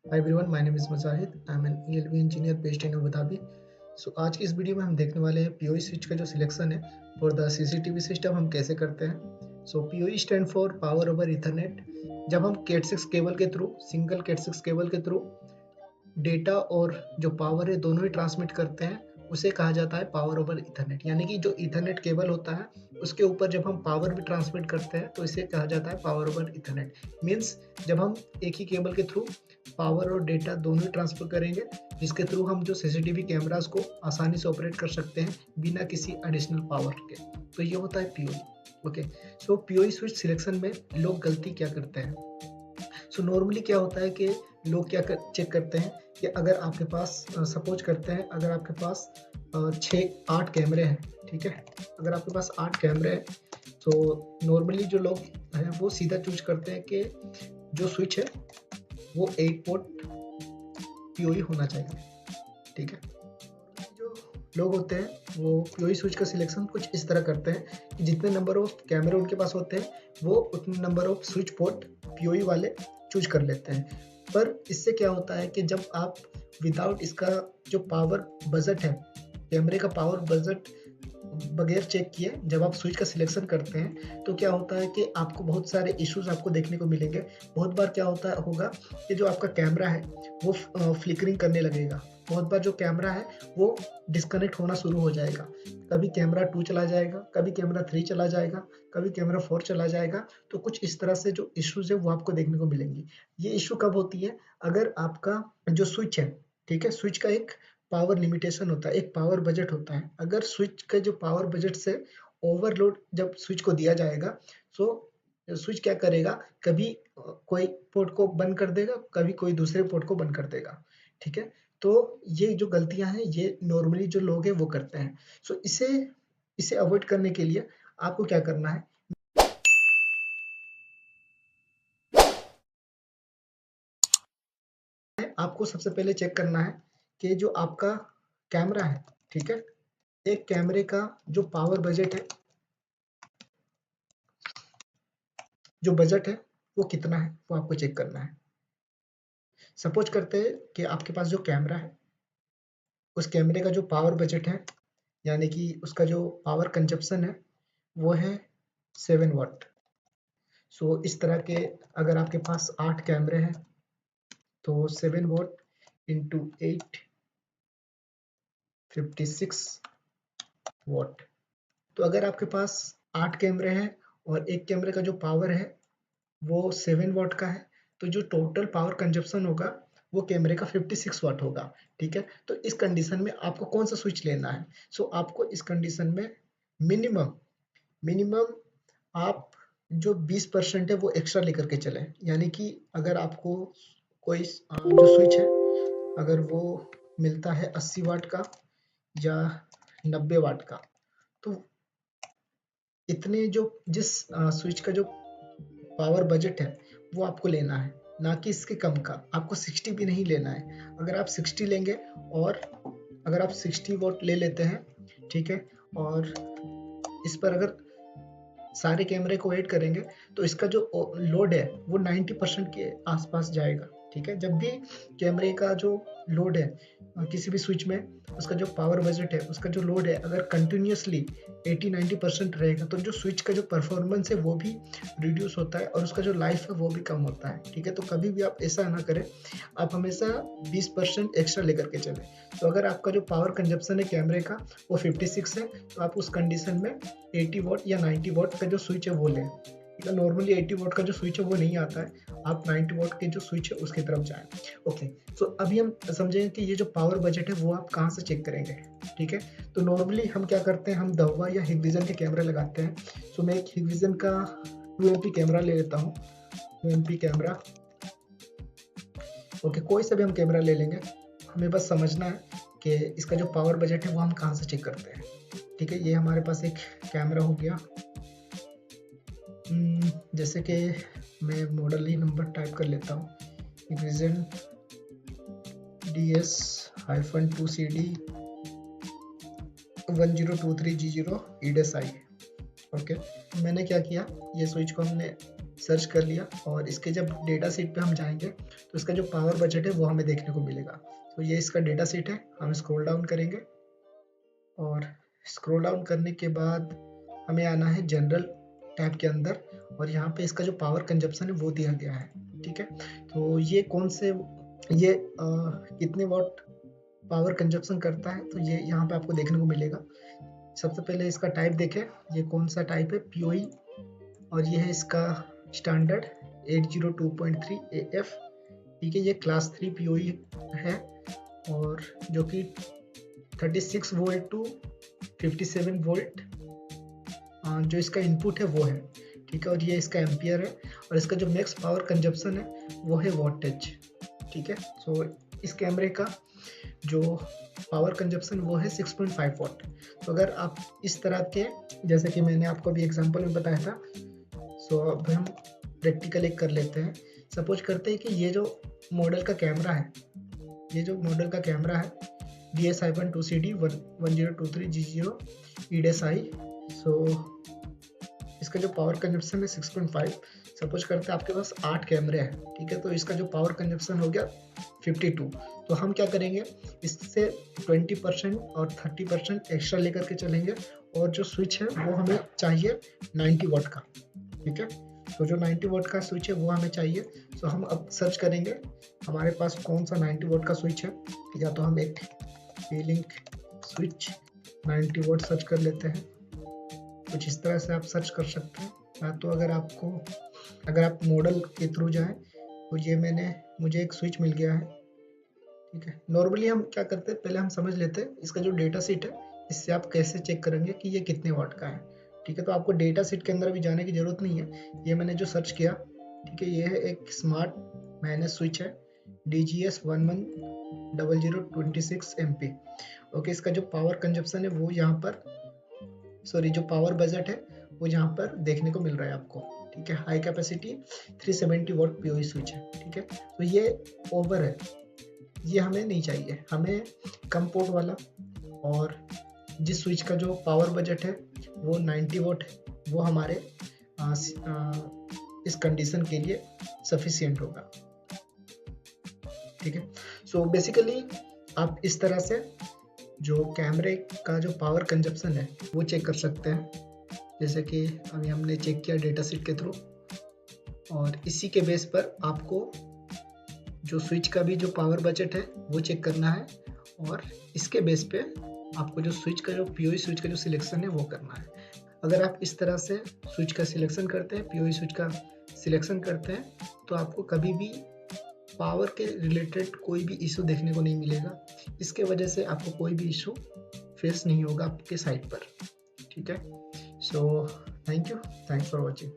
Hi everyone, my name is Mujahid. I'm an ELV engineer based in Abu Dhabi. So आज की इस video में हम देखने वाले हैं PoE स्विच का जो सिलेक्शन है फॉर द CCTV सिस्टम हम कैसे करते हैं। सो PoE stand for power over Ethernet. जब हम Cat6 केबल के थ्रू सिंगल Cat6 केबल के थ्रू डेटा और जो पावर है दोनों ही ट्रांसमिट करते हैं, उसे कहा जाता है पावर ओवर इथरनेट। यानी कि जो इथरनेट केबल होता है उसके ऊपर जब हम पावर भी ट्रांसमिट करते हैं तो इसे कहा जाता है पावर ओवर इथरनेट। मीन्स जब हम एक ही केबल के थ्रू पावर और डेटा दोनों ही ट्रांसफर करेंगे, जिसके थ्रू हम जो सीसीटीवी कैमरास को आसानी से ऑपरेट कर सकते हैं बिना किसी एडिशनल पावर के। तो ये होता है PoE। ओके, सो PoE स्विच सिलेक्शन में लोग गलती क्या करते हैं। सो नॉर्मली क्या होता है कि लोग क्या चेक करते हैं कि अगर आपके पास सपोज करते हैं अगर आपके पास 6-8 कैमरे हैं, ठीक है, अगर आपके पास 8 कैमरे हैं तो नॉर्मली जो लोग हैं वो सीधा चूज करते हैं कि जो स्विच है वो 8 पोर्ट PoE होना चाहिए, ठीक है। जो लोग होते हैं वो PoE स्विच का सिलेक्शन कुछ इस तरह करते हैं कि जितने नंबर ऑफ कैमरे उनके पास होते हैं वो उतने number off switch port PoE वाले चूज कर लेते हैं। पर इससे क्या होता है कि जब आप विदाउट इसका जो पावर बजट है, कैमरे का पावर बजट बगैर चेक किए जब आप स्विच का सिलेक्शन करते हैं तो क्या होता है कि आपको बहुत सारे इश्यूज आपको देखने को मिलेंगे। बहुत बार क्या होगा कि जो आपका कैमरा है वो फ्लिकरिंग करने लगेगा। बहुत बार जो कैमरा है वो डिस्कनेक्ट होना शुरू हो जाएगा। कभी कैमरा 2 चला जाएगा, कभी कैमरा 3 चला जाएगा, कभी कैमरा 4 चला जाएगा। तो कुछ इस तरह से जो इश्यूज है वो आपको देखने को मिलेंगी। ये इश्यू कब होती है, अगर आपका जो स्विच है, ठीक है, स्विच का एक पावर लिमिटेशन होता है, एक पावर बजट होता है। अगर स्विच के जो पावर बजट से ओवरलोड जब स्विच को दिया जाएगा तो स्विच क्या करेगा, कभी कोई पोर्ट को बंद कर देगा, कभी कोई दूसरे पोर्ट को बंद कर देगा, ठीक है। तो ये जो गलतियां हैं ये नॉर्मली जो लोग हैं वो करते हैं। सो इसे इसे अवॉइड करने के लिए आपको क्या करना है, आपको सबसे पहले चेक करना है कि जो आपका कैमरा है, ठीक है, एक कैमरे का जो पावर बजट है, जो बजट है वो कितना है वो आपको चेक करना है। सपोज करते हैं कि आपके पास जो कैमरा है उस कैमरे का जो पावर बजट है, यानी कि उसका जो पावर कंजप्शन है वो है 7 वाट। सो इस तरह के अगर आपके पास 8 कैमरे हैं तो 7 वाट इंटू 8 56 वाट। तो अगर आपके पास 8 कैमरे हैं और एक कैमरे का जो पावर है वो 7 वाट का है, तो जो टोटल पावर कंजप्शन होगा वो कैमरे का 56 वाट होगा, ठीक है। तो इस कंडीशन में आपको कौन सा स्विच लेना है। सो आपको इस कंडीशन में मिनिमम मिनिमम आप जो 20% है वो एक्स्ट्रा लेकर के चले। यानी कि अगर आपको कोई जो स्विच है अगर वो मिलता है 80 वाट का या 90 वाट का, तो इतने जो जिस स्विच का जो पावर बजट है वो आपको लेना है, ना कि इसके कम का। आपको 60 भी नहीं लेना है। अगर आप 60 लेंगे और अगर आप 60 वोट ले लेते हैं, ठीक है, और इस पर अगर सारे कैमरे को ऐड करेंगे तो इसका जो लोड है वो 90% के आसपास जाएगा, ठीक है। जब भी कैमरे का जो लोड है किसी भी स्विच में उसका जो पावर बजट है उसका जो लोड है अगर कंटिन्यूसली 80-90% रहेगा तो जो स्विच का जो परफॉर्मेंस है वो भी रिड्यूस होता है और उसका जो लाइफ है वो भी कम होता है, ठीक है। तो कभी भी आप ऐसा ना करें, आप हमेशा 20% एक्स्ट्रा लेकर के चलें। तो अगर आपका जो पावर कंजप्शन है कैमरे का वो 56 है तो आप उस कंडीशन में 80 वॉट या 90 वॉट का जो स्विच है वो लें। नॉर्मली 80 वॉट का जो स्विच है वो नहीं आता है, आप 90 वॉट के जो स्विच है उसकी तरफ जाएं। ओके, सो अभी हम समझेंगे कि ये जो पावर बजट है वो आप कहाँ से चेक करेंगे, ठीक है। तो नॉर्मली हम क्या करते हैं, हम दवा या हिगविजन के कैमरे लगाते हैं। सो मैं एक हिगविजन का 2 MP कैमरा ले लेता हूँ, 2 MP कैमरा। ओके, कोई सा भी हम कैमरा ले लेंगे, हमें बस समझना है कि इसका जो पावर बजट है वो हम कहाँ से चेक करते हैं, ठीक है। ये हमारे पास एक कैमरा हो गया। जैसे कि मैं मॉडल ही नंबर टाइप कर लेता हूँ, Hikvision DS-2CD 1023G0 EDSI। Okay, मैंने क्या किया, ये स्विच को हमने सर्च कर लिया और इसके जब डेटा शीट पे हम जाएंगे तो इसका जो पावर बजट है वो हमें देखने को मिलेगा। तो ये इसका डेटा शीट है, हम स्क्रॉल डाउन करेंगे और स्क्रॉल डाउन करने के बाद हमें आना है जनरल टैब के अंदर और यहाँ पे इसका जो पावर कंजप्शन है वो दिया गया है। ठीक है, तो ये कितने वॉट पावर कंजप्शन करता है तो ये यहाँ पे आपको देखने को मिलेगा। सबसे पहले इसका टाइप देखें, ये कौन सा टाइप है, POE, और ये है इसका स्टैंडर्ड 802.3 AF। ठीक है, ये क्लास 3 POE है और जो कि 36 वोल्ट टू 57 वोल्ट जो इसका इनपुट है वो है। ठीक है, और ये इसका एम्पियर है और इसका जो मैक्स पावर कंजप्शन है वो है वोल्टेज। ठीक है, सो इस कैमरे का जो पावर कंजप्शन वो है 6.5 वॉट। तो अगर आप इस तरह के, जैसे कि मैंने आपको अभी एग्जांपल में बताया था, सो अब हम प्रैक्टिकल एक कर लेते हैं। सपोज करते हैं कि ये जो मॉडल का कैमरा है DS-2CD 1023G0 EDSI। सो इसका जो पावर कंजप्शन है 6.5। सपोज करते हैं आपके पास 8 कैमरे हैं। ठीक है, तो इसका जो पावर कंजप्शन हो गया 52। तो हम क्या करेंगे, इससे 20% और 30% एक्स्ट्रा लेकर के चलेंगे और जो स्विच है वो हमें चाहिए 90 वॉट का। ठीक है, तो जो 90 वॉट का स्विच है वो हमें चाहिए। तो हम अब सर्च करेंगे हमारे पास कौन सा 90 वॉट का स्विच है, या तो हम एक P-Link स्विच 90 वॉट सर्च कर लेते हैं। कुछ इस तरह से आप सर्च कर सकते हैं, या तो अगर आप मॉडल के थ्रू जाएं तो मुझे एक स्विच मिल गया है। ठीक है, नॉर्मली हम क्या करते हैं, पहले हम समझ लेते हैं इसका जो डेटा शीट है, इससे आप कैसे चेक करेंगे कि ये कितने वाट का है। ठीक है, तो आपको डेटा शीट के अंदर भी जाने की जरूरत नहीं है, ये मैंने जो सर्च किया। ठीक है, ये है एक स्मार्ट मैनेज स्विच है DGS 110026 MP। ओके, इसका जो पावर कंजप्शन है वो यहाँ पर, जो पावर बजट है वो यहाँ पर देखने को मिल रहा है आपको। ठीक है, high capacity 370 what POE switch है। ठीक है, तो ये ओवर है, ये हमें नहीं चाहिए, हमें कम पोर्ट वाला और जिस स्विच का जो पावर बजट है वो 90 वॉट है, वो हमारे इस कंडीशन के लिए सफिशिएंट होगा। ठीक है, सो बेसिकली आप इस तरह से जो कैमरे का जो पावर कंजप्शन है वो चेक कर सकते हैं, जैसे कि अभी हमने चेक किया डेटा शीट के थ्रू। और इसी के बेस पर आपको जो स्विच का भी जो पावर बजट है वो चेक करना है और इसके बेस पे आपको जो POE स्विच का जो सिलेक्शन है वो करना है। अगर आप इस तरह से स्विच का सिलेक्शन करते हैं, POE स्विच का सिलेक्शन करते हैं, तो आपको कभी भी पावर के रिलेटेड कोई भी इशू देखने को नहीं मिलेगा। इसके वजह से आपको कोई भी इशू फेस नहीं होगा आपके साइट पर। ठीक है, so thank you, thanks for watching.